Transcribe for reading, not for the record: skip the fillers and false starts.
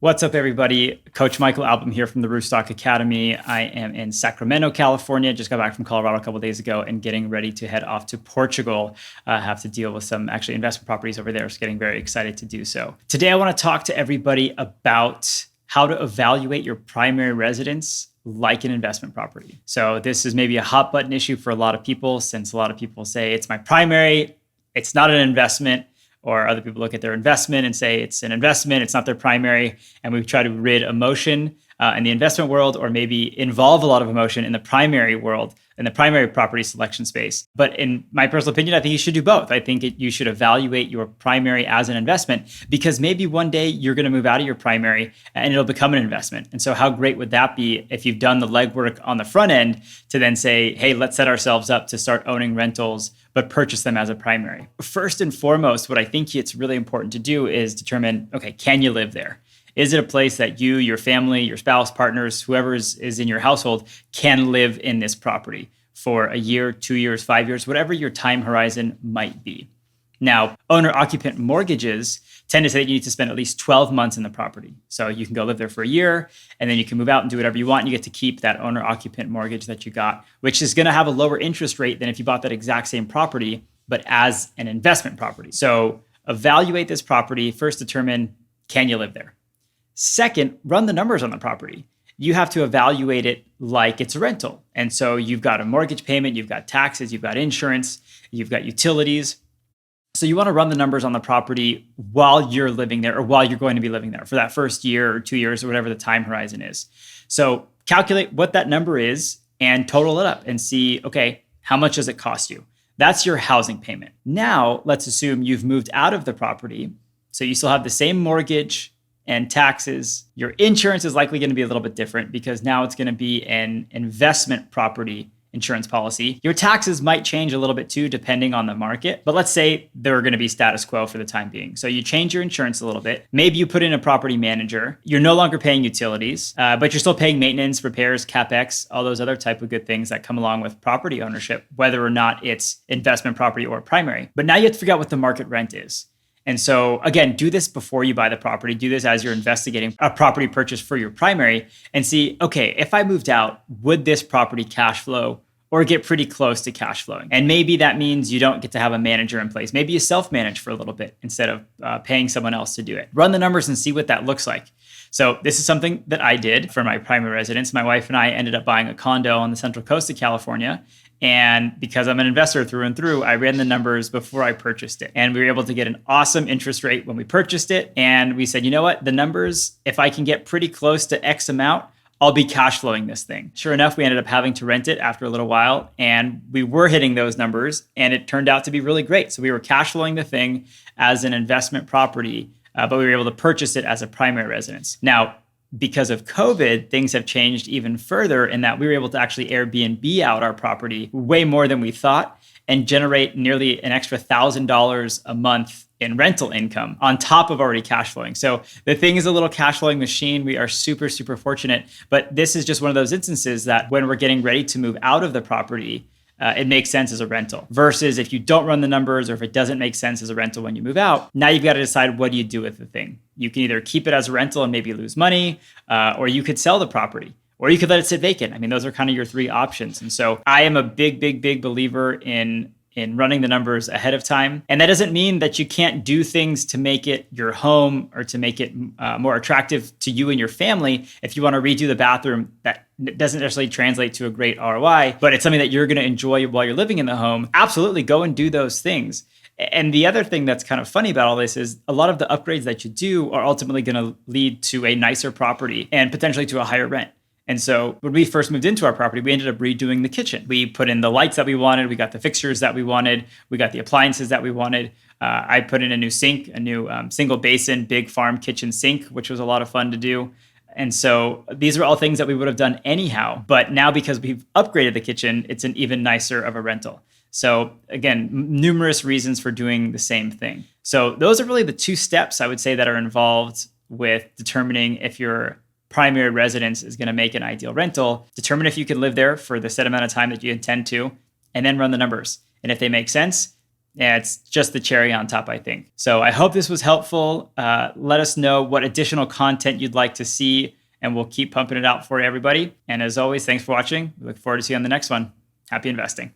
What's up, everybody? Coach Michael Album here from the Roofstock Academy. I am in Sacramento, California. Just got back from Colorado a couple of days ago and getting ready to head off to Portugal. I have to deal with some actually investment properties over there. So getting very excited to do so. Today, I want to talk to everybody about how to evaluate your primary residence like an investment property. So this is maybe a hot button issue for a lot of people, since a lot of people say it's my primary, it's not an investment. Or other people look at their investment and say it's an investment, it's not their primary. And we try to rid emotion in the investment world, or maybe involve a lot of emotion in the primary world, in the primary property selection space. But in my personal opinion, I think you should do both. I think you should evaluate your primary as an investment, because maybe one day you're going to move out of your primary and it'll become an investment. And so how great would that be if you've done the legwork on the front end to then say, hey, let's set ourselves up to start owning rentals, but purchase them as a primary. First and foremost, what I think it's really important to do is determine, okay, can you live there? Is it a place that you, your family, your spouse, partners, whoever is in your household can live in this property for a year, 2 years, 5 years, whatever your time horizon might be? Now, owner-occupant mortgages tend to say that you need to spend at least 12 months in the property. So you can go live there for a year, and then you can move out and do whatever you want, and you get to keep that owner-occupant mortgage that you got, which is going to have a lower interest rate than if you bought that exact same property, but as an investment property. So evaluate this property. First, determine, can you live there? Second, run the numbers on the property. You have to evaluate it like it's a rental. And so you've got a mortgage payment, you've got taxes, you've got insurance, you've got utilities. So you want to run the numbers on the property while you're living there, or while you're going to be living there for that first year or 2 years or whatever the time horizon is. So calculate what that number is and total it up and see, okay, how much does it cost you? That's your housing payment. Now, let's assume you've moved out of the property. So you still have the same mortgage and taxes. Your insurance is likely going to be a little bit different, because now it's going to be an investment property insurance policy. Your taxes might change a little bit too, depending on the market. But let's say they're going to be status quo for the time being. So you change your insurance a little bit. Maybe you put in a property manager. You're no longer paying utilities, but you're still paying maintenance, repairs, CapEx, all those other type of good things that come along with property ownership, whether or not it's investment property or primary. But now you have to figure out what the market rent is. And so again, do this before you buy the property. Do this as you're investigating a property purchase for your primary, and see, okay, if I moved out, would this property cash flow or get pretty close to cash flowing? And maybe that means you don't get to have a manager in place. Maybe you self-manage for a little bit instead of paying someone else to do it. Run the numbers and see what that looks like. So this is something that I did for my primary residence. My wife and I ended up buying a condo on the Central Coast of California. And because I'm an investor through and through, I ran the numbers before I purchased it. And we were able to get an awesome interest rate when we purchased it. And we said, you know what? The numbers, if I can get pretty close to X amount, I'll be cash flowing this thing. Sure enough, we ended up having to rent it after a little while. And we were hitting those numbers. And it turned out to be really great. So we were cash flowing the thing as an investment property, but we were able to purchase it as a primary residence. Now, because of COVID, things have changed even further in that we were able to actually Airbnb out our property way more than we thought and generate nearly an extra $1,000 a month in rental income on top of already cash flowing. So the thing is a little cash flowing machine. We are super, super fortunate. But this is just one of those instances that when we're getting ready to move out of the property, it makes sense as a rental, versus if you don't run the numbers, or if it doesn't make sense as a rental when you move out. Now you've got to decide, what do you do with the thing? You can either keep it as a rental and maybe lose money, or you could sell the property, or you could let it sit vacant. I mean, those are kind of your three options. And so I am a big, big, big believer in running the numbers ahead of time. And that doesn't mean that you can't do things to make it your home or to make it more attractive to you and your family. If you want to redo the bathroom, that doesn't necessarily translate to a great ROI, but it's something that you're going to enjoy while you're living in the home. Absolutely go and do those things. And the other thing that's kind of funny about all this is a lot of the upgrades that you do are ultimately going to lead to a nicer property and potentially to a higher rent. And so when we first moved into our property, we ended up redoing the kitchen. We put in the lights that we wanted. We got the fixtures that we wanted. We got the appliances that we wanted. I put in a new sink, a new single basin, big farm kitchen sink, which was a lot of fun to do. And so these are all things that we would have done anyhow. But now because we've upgraded the kitchen, it's an even nicer of a rental. So again, numerous reasons for doing the same thing. So those are really the two steps I would say that are involved with determining if your primary residence is going to make an ideal rental. Determine if you can live there for the set amount of time that you intend to, and then run the numbers. And if they make sense, Yeah, it's just the cherry on top, I think. So I hope this was helpful. Let us know what additional content you'd like to see, and we'll keep pumping it out for everybody. And as always, thanks for watching. We look forward to seeing you on the next one. Happy investing.